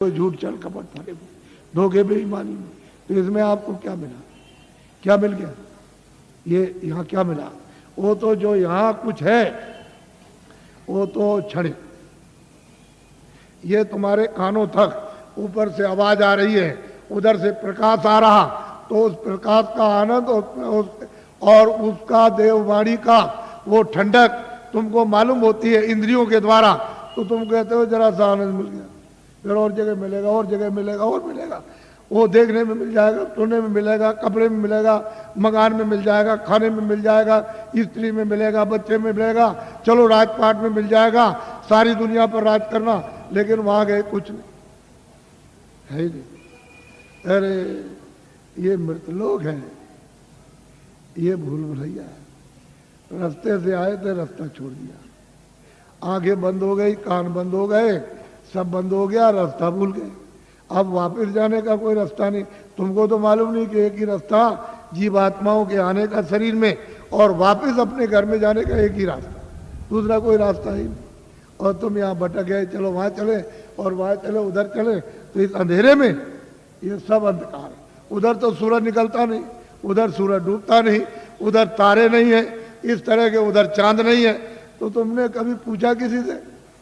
कोई झूठ चल कपट भरे धोखे बेईमानी में। तो इसमें आपको क्या मिला? क्या मिल गया? ये यहाँ क्या मिला? वो तो जो यहाँ कुछ है वो तो क्षणिक। ये तुम्हारे कानों तक ऊपर से आवाज आ रही है, उधर से प्रकाश आ रहा, तो उस प्रकाश का आनंद और उसका देववाणी का वो ठंडक तुमको मालूम होती है इंद्रियों के द्वारा, तो तुम कहते हो जरा सा आनंद मिल गया, फिर और जगह मिलेगा, और जगह मिलेगा, और मिलेगा। वो देखने में मिल जाएगा, सुनने में मिलेगा, कपड़े में मिलेगा, मकान में मिल जाएगा, खाने में मिल जाएगा, स्त्री में मिलेगा, बच्चे में मिलेगा, चलो राजपाट में मिल जाएगा, सारी दुनिया पर राज करना। लेकिन वहां गए कुछ नहीं है ही नहीं। अरे ये मृत लोग हैं, ये भूल भुलैया है। रास्ते से आए थे, रास्ता छोड़ दिया, आंखें बंद हो गई, कान बंद हो गए, सब बंद हो गया, रास्ता भूल गए। अब वापस जाने का कोई रास्ता नहीं। तुमको तो मालूम नहीं कि एक ही रास्ता जीवात्माओं के आने का शरीर में, और वापस अपने घर में जाने का एक ही रास्ता, दूसरा कोई रास्ता ही नहीं। और तुम यहाँ भटक गए, चलो वहाँ चले, और वहाँ चले, उधर चले। तो इस अंधेरे में ये सब अंधकार है। उधर तो सूरज निकलता नहीं, उधर सूरज डूबता नहीं, उधर तारे नहीं है, इस तरह के उधर चांद नहीं है। तो तुमने कभी पूछा किसी से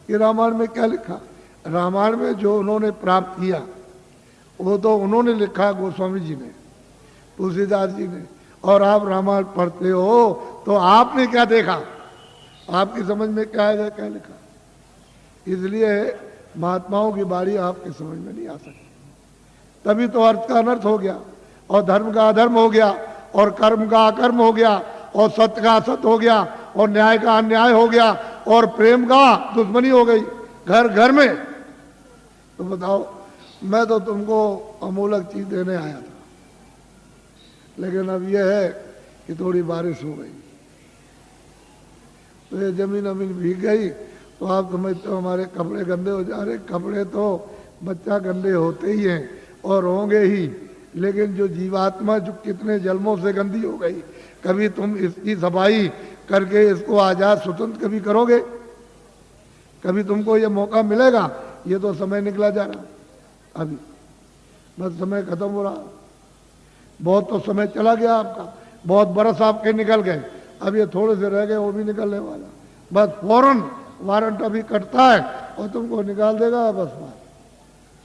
कि रामायण में क्या लिखा? रामायण में जो उन्होंने प्राप्त किया वो तो उन्होंने लिखा, गोस्वामी जी ने, तुलसीदास जी ने। और आप रामायण पढ़ते हो तो आपने क्या देखा? आपकी समझ में क्या आएगा, क्या लिखा? इसलिए महात्माओं की बाणी आपकी समझ में नहीं आ सकती। तभी तो अर्थ का अनर्थ हो गया, और धर्म का अधर्म हो गया, और कर्म का अकर्म हो गया, और सत्य का असत्य हो गया, और न्याय का अन्याय हो गया, और प्रेम का दुश्मनी हो गई घर घर में। तो बताओ, मैं तो तुमको अमूलक चीज देने आया था, लेकिन अब यह है कि थोड़ी बारिश हो गई तो ये जमीन अमीन भीग गई, तो आप समझते हो हमारे कपड़े गंदे हो जा रहे। कपड़े तो बच्चा गंदे होते ही हैं और होंगे ही, लेकिन जो जीवात्मा जो कितने जन्मों से गंदी हो गई, कभी तुम इसकी सफाई करके इसको आजाद स्वतंत्र कभी करोगे? कभी तुमको ये मौका मिलेगा? ये तो समय निकला जा रहा, अभी बस समय खत्म हो रहा। बहुत तो समय चला गया आपका, बहुत बरस आपके निकल गए, अब ये थोड़े से रह गए, वो भी निकलने वाला। बस फौरन वारंट अभी कटता है और तुमको निकाल देगा। बस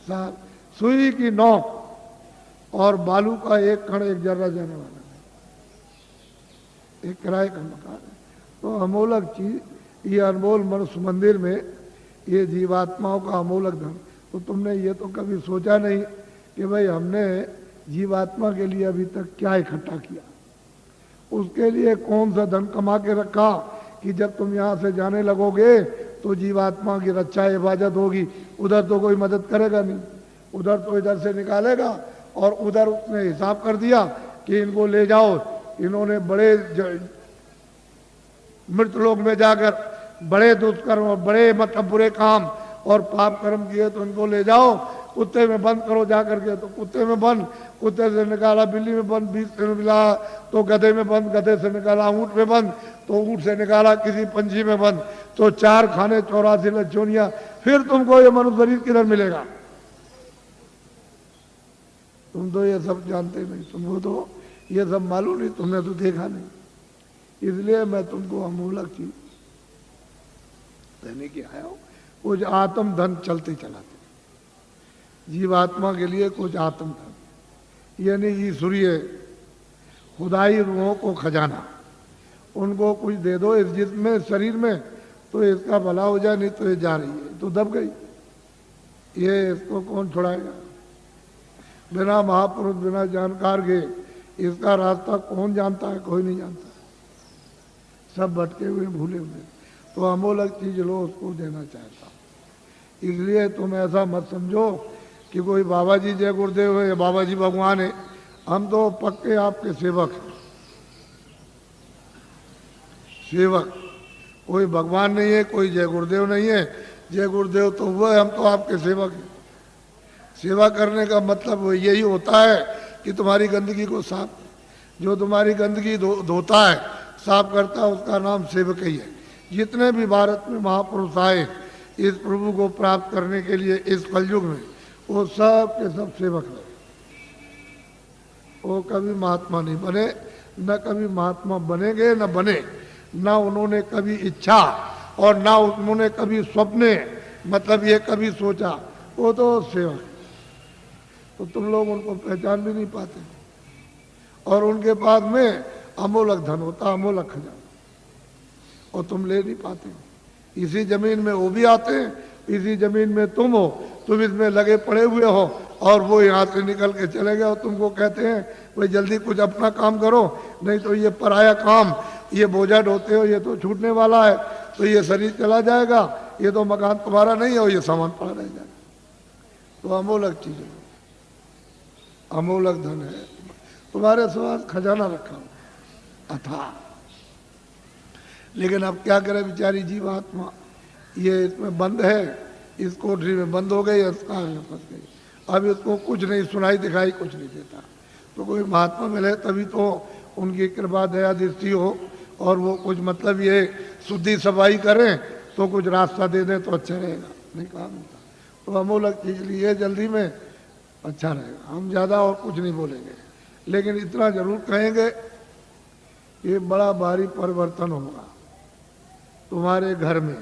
साल सुई की नोक और बालू का एक कण एक जर्रा जाने वाला है। एक किराए का मकान है। तो अमूलक चीज, ये अनमोल मनुष्य मंदिर में ये जीवात्माओं का अमूलक धन। तो तुमने ये तो कभी सोचा नहीं कि भाई हमने जीवात्मा के लिए अभी तक क्या इकट्ठा किया, उसके लिए कौन सा धन कमा के रखा कि जब तुम यहाँ से जाने लगोगे तो जीवात्मा की रक्षा हिफाजत होगी। उधर तो कोई मदद करेगा नहीं, उधर तो इधर से निकालेगा, और उधर उसने हिसाब कर दिया कि इनको ले जाओ, इन्होंने बड़े मृत लोक में जाकर बड़े दुष्कर्म और बड़े मतलब बुरे काम और पाप कर्म किए, तो इनको ले जाओ, कुत्ते में बंद करो जाकर के। तो कुत्ते में बंद, कुत्ते से निकाला बिल्ली में बंद, बीच से निकाला तो गधे में बंद, गधे से निकाला ऊँट में बंद, तो ऊँट से निकाला किसी पंछी में बंद, तो 4 खाने 84 लज्जोनिया। फिर तुमको ये मनुष्य शरीर किधर मिलेगा? तुम तो ये सब जानते नहीं, तुमको तो ये सब मालूम नहीं, तुमने तो देखा नहीं। इसलिए मैं तुमको अमूलक चीज देने के आया हूं। कुछ आत्म धन चलते चलाते जीवात्मा के लिए, कुछ आत्म धन यानी ईश्वरीय खुदाई रूहों को खजाना, उनको कुछ दे दो इस जिस्म में, शरीर में, तो इसका भला हो जाए। नहीं तो ये जा रही है तो दब गई, ये इसको कौन छुड़ाएगा? बिना महापुरुष, बिना जानकार के इसका रास्ता कौन जानता है? कोई नहीं जानता, सब भटके हुए भूले हुए। तो अमूलक चीज लो, उसको देना चाहता हूं। इसलिए तुम ऐसा मत समझो कि कोई बाबा जी जय गुरुदेव है या बाबा जी भगवान है। हम तो पक्के आपके सेवक हैं, सेवक। कोई भगवान नहीं है, कोई जय गुरुदेव नहीं है। जय गुरुदेव तो हुआ है, हम तो आपके सेवक हैं। सेवा करने का मतलब यही होता है कि तुम्हारी गंदगी को साफ, जो तुम्हारी गंदगी धोता है, साफ करता है, उसका नाम सेवक ही है। जितने भी भारत में महापुरुष आए इस प्रभु को प्राप्त करने के लिए इस कलयुग में, वो सब के सब सेवक रहे। वो कभी महात्मा नहीं बने, न कभी महात्मा बनेंगे, न बने, न उन्होंने कभी इच्छा और न उन्होंने कभी स्वप्ने मतलब ये कभी सोचा। वो तो सेवक। तो तुम लोग उनको पहचान भी नहीं पाते, और उनके पास में अमोलक धन होता, अमोलक खजाना, और तुम ले नहीं पाते। इसी जमीन में वो भी आते हैं, इसी जमीन में तुम हो, तुम इसमें लगे पड़े हुए हो, और वो यहाँ से निकल के चले गए और तुमको कहते हैं भाई जल्दी कुछ अपना काम करो, नहीं तो ये पराया काम, ये बोझा ढोते हो, ये तो छूटने वाला है, तो ये शरीर चला जाएगा, ये तो मकान तुम्हारा नहीं है, और ये सामान पड़ा रह जाएगा। तो अमोलक चीज है, अमोलक धन है, तुम्हारे साथ खजाना रखा अथा। लेकिन अब क्या करे बेचारी जीवात्मा, ये इसमें बंद है, इस कोठरी में बंद हो गई, इस कार में फंस गई। अब इसको कुछ नहीं सुनाई दिखाई कुछ नहीं देता। तो कोई महात्मा मिले तभी तो उनकी कृपा दया दृष्टि हो, और वो कुछ मतलब ये शुद्धि सफाई करें तो कुछ रास्ता दे दें तो अच्छा रहेगा, नहीं काम होता। तो अमोलक चीज लिए जल्दी में अच्छा रहेगा। हम ज़्यादा और कुछ नहीं बोलेंगे, लेकिन इतना जरूर कहेंगे, ये बड़ा भारी परिवर्तन होगा तुम्हारे घर में,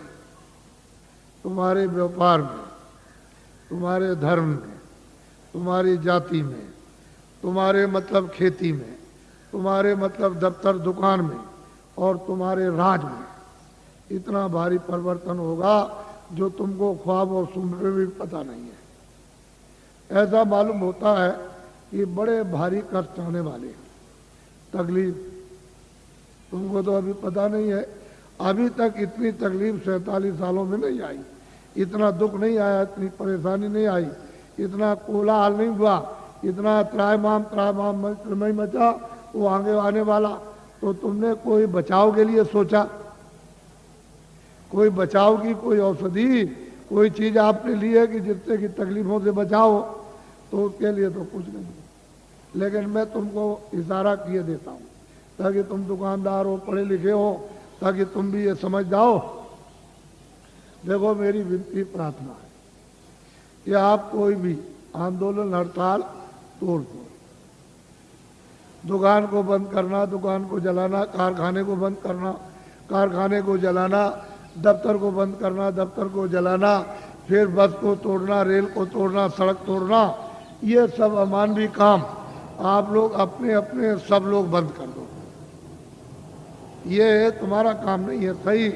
तुम्हारे व्यापार में, तुम्हारे धर्म में, तुम्हारी जाति में, तुम्हारे मतलब खेती में, तुम्हारे मतलब दफ्तर दुकान में, और तुम्हारे राज में। इतना भारी परिवर्तन होगा जो तुमको ख्वाब और सुन में भी पता नहीं है। ऐसा मालूम होता है कि बड़े भारी कष्ट आने वाले हैं, तकलीफ। तुमको तो अभी पता नहीं है, अभी तक इतनी तकलीफ 47 सालों में नहीं आई, इतना दुख नहीं आया, इतनी परेशानी नहीं आई, इतना कोलाहल नहीं हुआ, इतना त्रायमाम नहीं मचा वो आगे आने वाला। तो तुमने कोई बचाव के लिए सोचा, कोई बचाव की कोई औषधि, कोई चीज आपने ली है कि जिससे कि तकलीफों से बचाओ? तो उसके लिए तो कुछ नहीं। लेकिन मैं तुमको इशारा किए देता हूँ ताकि तुम दुकानदार हो, पढ़े लिखे हो, ताकि तुम भी ये समझ जाओ। देखो मेरी विनती प्रार्थना है कि आप कोई भी आंदोलन हड़ताल तोड़ दो। दुकान को बंद करना, दुकान को जलाना, कारखाने को बंद करना, कारखाने को जलाना, दफ्तर को बंद करना, दफ्तर को जलाना, फिर बस को तोड़ना, रेल को तोड़ना, सड़क तोड़ना, ये सब अमानवीय काम आप लोग अपने अपने सब लोग बंद कर दो। ये तुम्हारा काम नहीं है। सही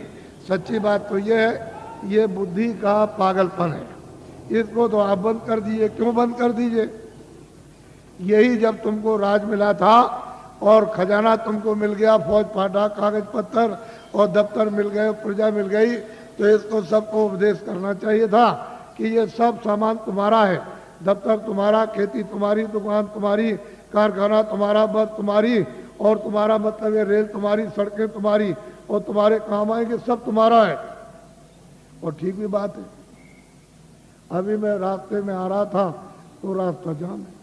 सच्ची बात तो ये है, ये बुद्धि का पागलपन है। इसको तो आप बंद कर दीजिए। क्यों बंद कर दीजिए? यही जब तुमको राज मिला था और खजाना तुमको मिल गया, फौज फाटा, कागज पत्थर और दफ्तर मिल गए, प्रजा मिल गई, तो इसको सबको उपदेश करना चाहिए था कि ये सब सामान तुम्हारा है। दफ्तर तुम्हारा, खेती तुम्हारी, दुकान तुम्हारी, कारखाना तुम्हारा, बस तुम्हारी, और तुम्हारा मतलब ये रेल तुम्हारी, सड़कें तुम्हारी, और तुम्हारे काम आएंगे, सब तुम्हारा है। और ठीक भी बात है। अभी मैं रास्ते में आ रहा था तो रास्ता जाम है,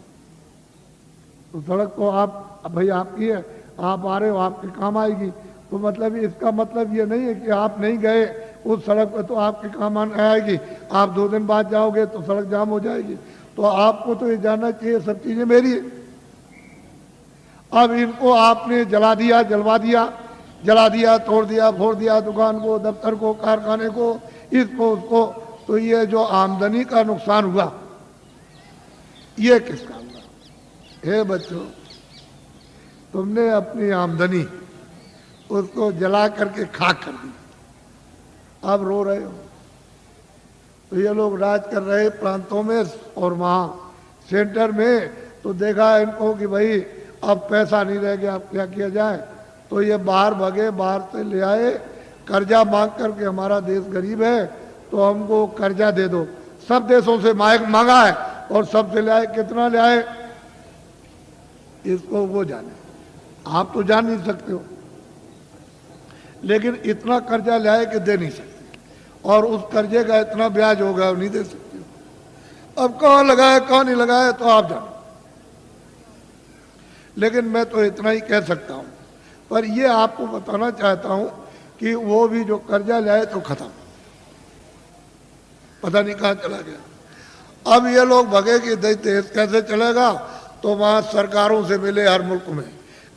तो सड़क तो आप भाई आपकी है, आप आ रहे हो, आपके काम आएगी। तो मतलब इसका मतलब ये नहीं है कि आप नहीं गए उस सड़क पर तो आपके काम आएगी, आप 2 दिन बाद जाओगे तो सड़क जाम हो जाएगी। तो आपको तो ये जानना चाहिए सब चीजें मेरी है। अब इनको आपने जला दिया, जलवा दिया, जला दिया, तोड़ दिया, फोड़ दिया, दुकान को, दफ्तर को, कारखाने को, इसको उसको, तो ये जो आमदनी का नुकसान हुआ ये किसका हुआ? हे बच्चों, तुमने अपनी आमदनी उसको जला करके खाक कर दी, अब रो रहे हो। तो ये लोग राज कर रहे प्रांतों में और वहाँ सेंटर में, तो देखा इनको कि भाई अब पैसा नहीं रह गया, अब क्या किया जाए? तो ये बाहर भगे, बाहर से ले आए कर्जा मांग करके, हमारा देश गरीब है तो हमको कर्जा दे दो। सब देशों से मांगा है और सबसे ले आए। कितना ले आए इसको वो जाने, आप तो जान नहीं सकते हो, लेकिन इतना कर्जा ले आए कि दे नहीं सकते, और उस कर्जे का इतना ब्याज होगा नहीं दे सकते हो। अब कहाँ लगाए कहाँ नहीं लगाए तो आप जानो, लेकिन मैं तो इतना ही कह सकता हूं। पर ये आपको बताना चाहता हूं कि वो भी जो कर्जा लाए तो खत्म, पता नहीं कहाँ चला गया। अब ये लोग भगे कि देश कैसे चलेगा, तो वहाँ सरकारों से मिले हर मुल्क में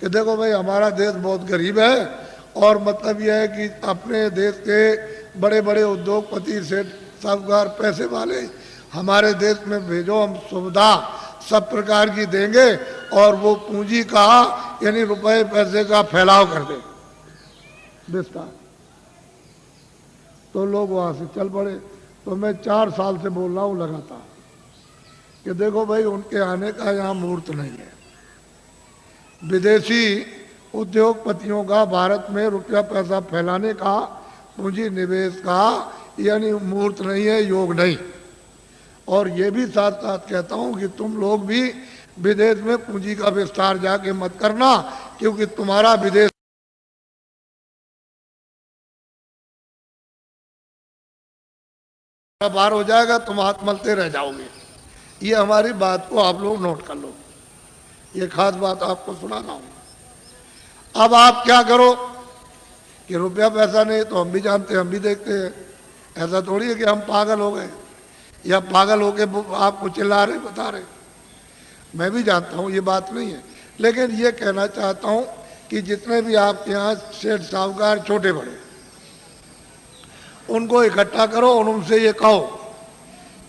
कि देखो भाई हमारा देश बहुत गरीब है, और मतलब यह है कि अपने देश के बड़े बड़े उद्योगपति सेठ साहूकार पैसे वाले हमारे देश में भेजो, हम सुविधा सब प्रकार की देंगे और वो पूंजी का यानी रुपए पैसे का फैलाव कर दे विस्तार। तो लोग वहां से चल पड़े। तो मैं 4 साल से बोल रहा हूं लगातार कि देखो भाई उनके आने का यहाँ मुहूर्त नहीं है। विदेशी उद्योगपतियों का भारत में रुपया पैसा फैलाने का, पूंजी निवेश का यानी मुहूर्त नहीं है, योग नहीं। और ये भी साथ साथ कहता हूं कि तुम लोग भी विदेश में पूंजी का विस्तार जाके मत करना, क्योंकि तुम्हारा विदेश बाहर हो जाएगा, तुम हाथ मलते रह जाओगे। ये हमारी बात को आप लोग नोट कर लो, ये खास बात आपको सुना रहा हूं। अब आप क्या करो कि रुपया पैसा नहीं तो हम भी जानते हैं, हम भी देखते हैं। ऐसा थोड़ी है कि हम पागल हो गए या पागल होके आपको चिल्ला रहे बता रहे। मैं भी जानता हूं ये बात नहीं है, लेकिन ये कहना चाहता हूं कि जितने भी आपके यहाँ सेठ साहूकार छोटे बड़े, उनको इकट्ठा करो और उनसे ये कहो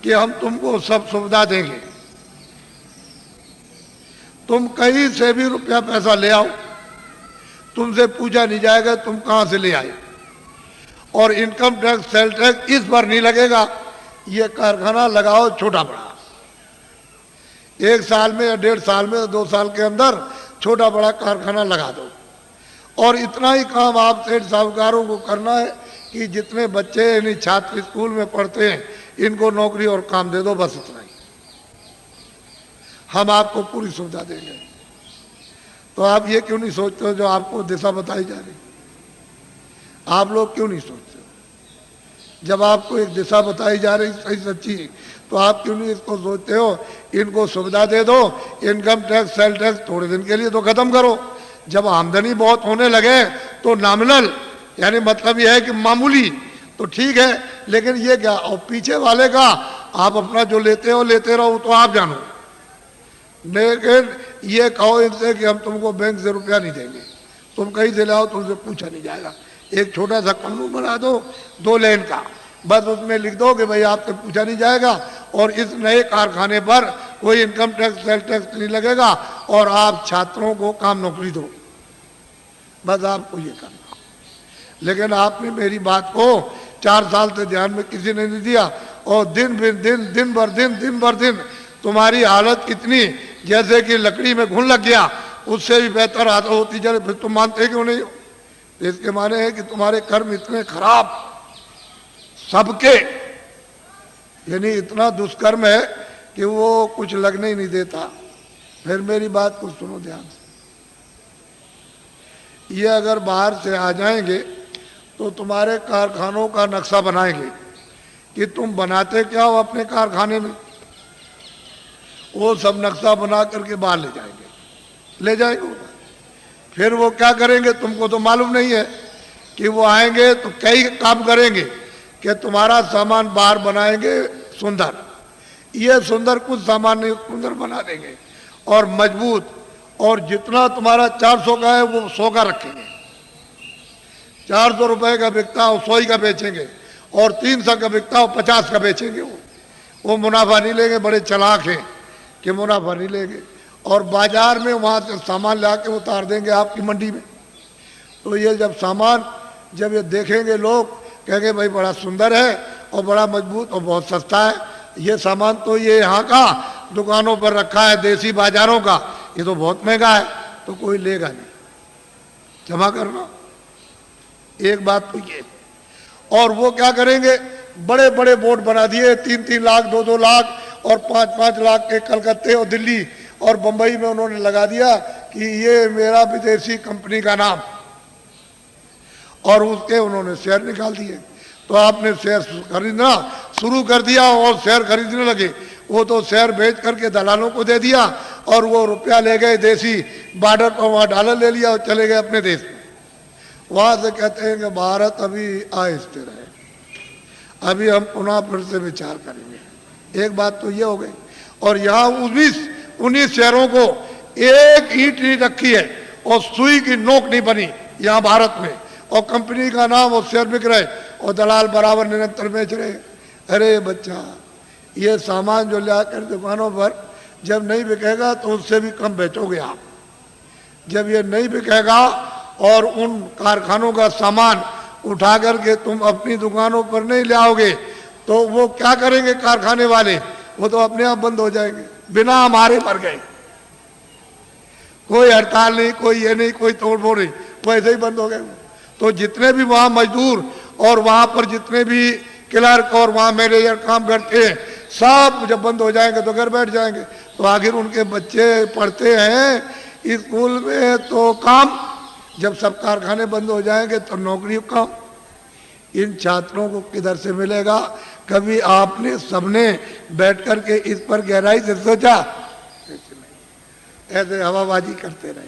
कि हम तुमको सब सुविधा देंगे, तुम कहीं से भी रुपया पैसा ले आओ, तुमसे पूछा नहीं जाएगा तुम कहां से ले आए, और इनकम टैक्स सेल टैक्स इस पर नहीं लगेगा। ये कारखाना लगाओ छोटा बड़ा, 1 साल में या 1.5 साल में, 2 साल के अंदर छोटा बड़ा कारखाना लगा दो। और इतना ही काम आप सेठ साहूकारों को करना है कि जितने बच्चे यानी छात्र स्कूल में पढ़ते हैं इनको नौकरी और काम दे दो, बस इतना ही। हम आपको पूरी सुविधा देंगे। तो आप ये क्यों नहीं सोचते हो जो आपको दिशा बताई जा रही, आप लोग क्यों नहीं सोचते? जब आपको एक दिशा बताई जा रही सही सच्ची, तो आप क्यों नहीं इसको सोचते हो इनको सुविधा दे दो, इनकम टैक्स सेल टैक्स थोड़े दिन के लिए तो खत्म करो। जब आमदनी बहुत होने लगे तो नॉमिनल यानी मतलब यह है कि मामूली तो ठीक है, लेकिन ये क्या, और पीछे वाले का आप अपना जो लेते हो लेते रहो, तो आप जानो। लेकिन ये कहो इनसे कि हम तुमको बैंक से रुपया नहीं देंगे, तुम कहीं से लाओ, तुमसे पूछा नहीं जाएगा। एक छोटा सा कानून बना दो 2 लाइन का, बस उसमें लिख दो कि भाई आपसे पूछा नहीं जाएगा और इस नए कारखाने पर कोई इनकम टैक्स सेल टैक्स नहीं लगेगा और आप छात्रों को काम नौकरी दो, बस आपको ये करना। लेकिन आपने मेरी बात को 4 साल से ध्यान में किसी ने नहीं दिया, और दिन भर दिन तुम्हारी हालत इतनी जैसे कि लकड़ी में घुन लग गया, उससे भी बेहतर हालत होती जा रही। फिर तुम मानते क्यों नहीं हो? इसके माने है कि तुम्हारे कर्म इतने खराब सबके, यानी इतना दुष्कर्म है कि वो कुछ लगने ही नहीं देता। फिर मेरी बात को सुनो ध्यान से, ये अगर बाहर से आ जाएंगे तो तुम्हारे कारखानों का नक्शा बनाएंगे कि तुम बनाते क्या हो अपने कारखाने में, वो सब नक्शा बना करके बाहर ले जाएंगे। फिर वो क्या करेंगे तुमको तो मालूम नहीं है कि वो आएंगे तो कई काम करेंगे कि तुम्हारा सामान बाहर बनाएंगे सुंदर, ये सुंदर कुछ सामान नहीं सुंदर बना देंगे और मजबूत, और जितना तुम्हारा 400 का है वो 100 का रखेंगे। 400 रुपए का बिकता हो 100 का बेचेंगे, और 300 का बिकता हो 50 का बेचेंगे। वो मुनाफा नहीं लेंगे, बड़े चालाक हैं कि मुनाफा नहीं लेंगे, और बाजार में वहाँ से सामान ला के उतार देंगे आपकी मंडी में। तो ये जब सामान जब ये देखेंगे लोग कहेंगे भाई बड़ा सुंदर है और बड़ा मजबूत और बहुत सस्ता है, ये सामान तो ये यहाँ का दुकानों पर रखा है देसी बाजारों का, ये तो बहुत महंगा है, तो कोई लेगा नहीं। जमा करना एक बात तो ये। और वो क्या करेंगे, बड़े बड़े बोर्ड बना दिए, 3-3 लाख 2-2 लाख और 5-5 लाख के कलकत्ते और दिल्ली और बंबई में उन्होंने लगा दिया कि ये मेरा विदेशी कंपनी का नाम, और उसके उन्होंने शेयर निकाल दिए। तो आपने शेयर खरीदना शुरू कर दिया और शेयर खरीदने लगे, वो तो शेयर बेच करके दलालों को दे दिया और वो रुपया ले गए देसी बॉर्डर पर, वहाँ डॉलर ले लिया और चले गए अपने देश में। वहाँ से कहते हैं कि भारत अभी अस्थिर है, अभी हम पुनः फिर से विचार करेंगे। एक बात तो ये हो गई। और यहाँ 19 शहरों को एक ईंट नहीं रखी है और सुई की नोक नहीं बनी यहाँ भारत में, और कंपनी का नाम और शेयर बिक रहे और दलाल बराबर निरंतर बेच रहे। अरे बच्चा, ये सामान जो ला कर दुकानों पर जब नहीं बिकेगा तो उससे भी कम बेचोगे आप। जब ये नहीं बिकेगा और उन कारखानों का सामान उठा करके तुम अपनी दुकानों पर नहीं ले आओगे तो वो क्या करेंगे कारखाने वाले? वो तो अपने आप बंद हो जाएंगे, बिना हमारे मर गए। कोई हड़ताल नहीं, कोई ये नहीं, कोई तोड़फोड़ नहीं, वो ऐसे ही बंद हो गए। तो जितने भी वहाँ मजदूर और वहाँ पर जितने भी क्लर्क और वहाँ मैनेजर काम करते हैं, सब जब बंद हो जाएंगे तो घर बैठ जाएंगे। तो आखिर उनके बच्चे पढ़ते हैं स्कूल में तो काम, जब सब कारखाने बंद हो जाएंगे तो नौकरी कम। इन छात्रों को किधर से मिलेगा? कभी आपने सबने बैठ कर के इस पर गहराई से सोचा? ऐसे हवाबाजी करते रहे।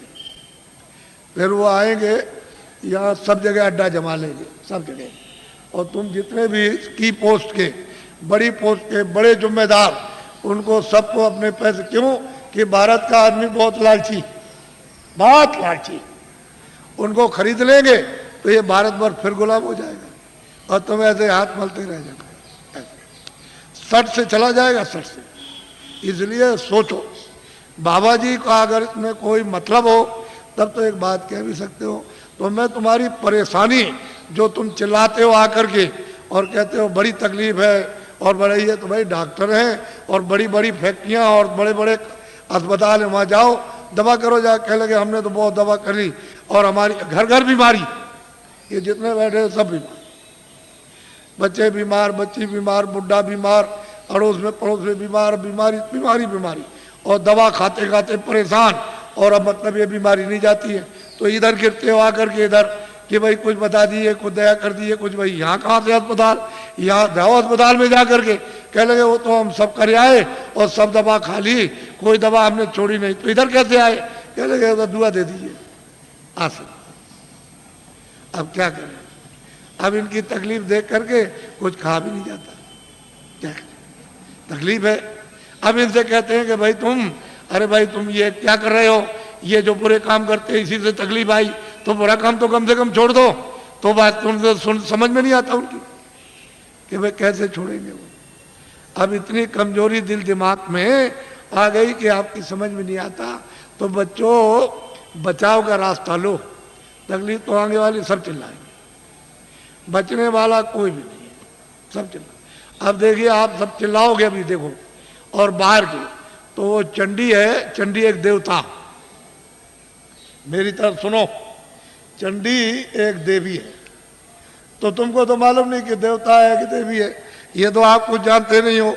फिर वो आएंगे यहाँ, सब जगह अड्डा जमा लेंगे, सब जगह। और तुम जितने भी की पोस्ट के, बड़ी पोस्ट के बड़े जिम्मेदार, उनको सबको अपने पैसे, क्यों कि भारत का आदमी बहुत लालची, बहुत लालची, उनको खरीद लेंगे तो ये भारत भर फिर गुलाम हो जाएगा और तुम ऐसे हाथ मलते रह जाओगे। सट से चला जाएगा, सट से। इसलिए सोचो, बाबा जी का अगर इसमें कोई मतलब हो तब तो एक बात कह भी सकते हो। तो मैं तुम्हारी परेशानी जो तुम चिल्लाते हो आकर के और कहते हो बड़ी तकलीफ है और बड़े ये, तो भाई डॉक्टर हैं और बड़ी बड़ी फैक्ट्रियाँ और बड़े बड़े अस्पताल हैं, वहाँ जाओ दवा करो। जा कह लगे हमने तो बहुत दवा कर ली और हमारी घर घर बीमारी, ये जितने बैठे सब बीमार, बच्चे बीमार, बच्ची बीमार, बुढ़ा बीमार, अड़ोस में पड़ोस में बीमार, बीमारी बीमारी बीमारी, और दवा खाते खाते परेशान। और अब मतलब ये बीमारी नहीं जाती है तो इधर गिरते हो आकर के इधर कि भाई कुछ बता दिए, कुछ दया कर दिए, कुछ भाई यहाँ कहाँ से अस्पताल, यहाँ जाओ अस्पताल में जा करके कह लगे वो तो हम सब कर आए और सब दवा खा ली, कोई दवा हमने छोड़ी नहीं। तो इधर कैसे आए? कह लगे तो दुआ दे दीजिए आसन। अब क्या करें? अब इनकी तकलीफ देख करके कुछ खा भी नहीं जाता, क्या करें? तकलीफ है। अब इनसे कहते हैं कि भाई तुम, अरे भाई तुम ये क्या कर रहे हो? ये जो बुरे काम करते हैं इसी से तकलीफ आई, तो बुरा काम तो कम से कम छोड़ दो। तो बात तुम समझ में नहीं आता उनकी कि भाई कैसे छोड़ेंगे वो। अब इतनी कमजोरी दिल दिमाग में आ गई कि आपकी समझ में नहीं आता। तो बच्चों, बचाव का रास्ता लो। तकलीफ तो आने वाली, सब चिल्लाएंगे, बचने वाला कोई भी नहीं है, सब चिल्ला। अब देखिए आप सब चिल्लाओगे अभी देखो, और बाहर की तो वो चंडी है, चंडी एक देवता, मेरी तरफ सुनो, चंडी एक देवी है। तो तुमको तो मालूम नहीं कि देवता है कि देवी है, ये तो आप कुछ जानते नहीं हो,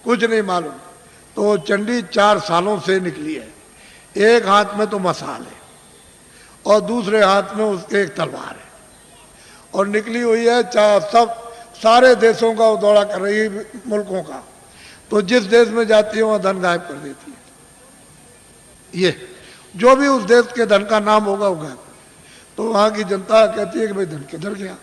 कुछ नहीं मालूम। तो चंडी 4 सालों से निकली है। एक हाथ में तो मसाल है और दूसरे हाथ में उसके एक तलवार है, और निकली हुई है सब सारे देशों का वो दौरा कर रही है, मुल्कों का। तो जिस देश में जाती है वहाँ धन गायब कर देती है। ये जो भी उस देश के धन का नाम होगा वो गायब। तो वहाँ की जनता कहती है कि भाई धन किधर गया?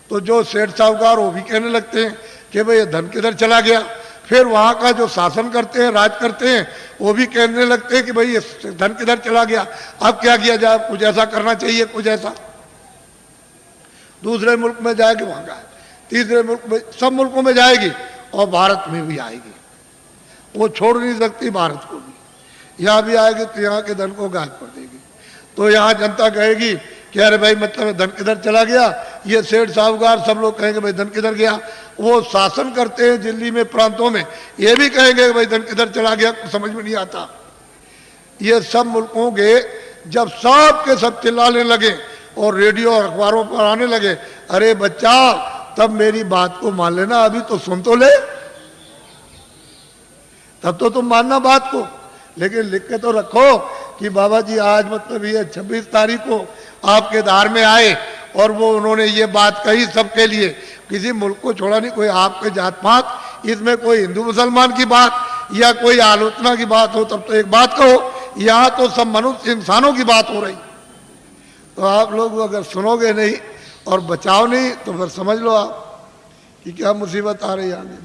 तो जो सेठ साहूकार वो भी कहने लगते हैं कि भाई ये धन किधर चला गया। फिर वहाँ का जो शासन करते हैं, राज करते हैं, वो भी कहने लगते हैं कि भाई ये धन किधर चला गया, अब क्या किया जाए, कुछ ऐसा करना चाहिए, कुछ ऐसा। दूसरे मुल्क में जाएगी वहाँ गायब, तीसरे मुल्क में, सब मुल्कों में जाएगी और भारत में भी आएगी। वो छोड़ नहीं सकती भारत को भी। यहाँ भी आएगी तो यहाँ के धन को गायब कर देगी। तो यहाँ जनता कहेगी कि अरे भाई मतलब धन किधर चला गया। ये सेठ साहूकार सब लोग कहेंगे भाई धन किधर गया। वो शासन करते हैं दिल्ली में, प्रांतों में, ये भी कहेंगे कि भाई धन किधर चला गया, समझ में नहीं आता। ये सब मुल्कों के जब सब के सब चिल्लाने लगे और रेडियो और अखबारों पर आने लगे, अरे बच्चा तब मेरी बात को मान लेना, अभी तो सुन तो ले, तब तो तुम मानना बात को। लेकिन लिख के तो रखो कि बाबा जी आज मतलब ये 26 तारीख को आपके धार में आए और वो उन्होंने ये बात कही सबके लिए, किसी मुल्क को छोड़ा नहीं, कोई आपके जात पात, इसमें कोई हिंदू मुसलमान की बात या कोई आलोचना की बात हो तब तो एक बात कहो। यहाँ तो सब मनुष्य इंसानों की बात हो रही। तो आप लोग अगर सुनोगे नहीं और बचाओ नहीं तो फिर समझ लो आप कि क्या मुसीबत आ रही है आगे।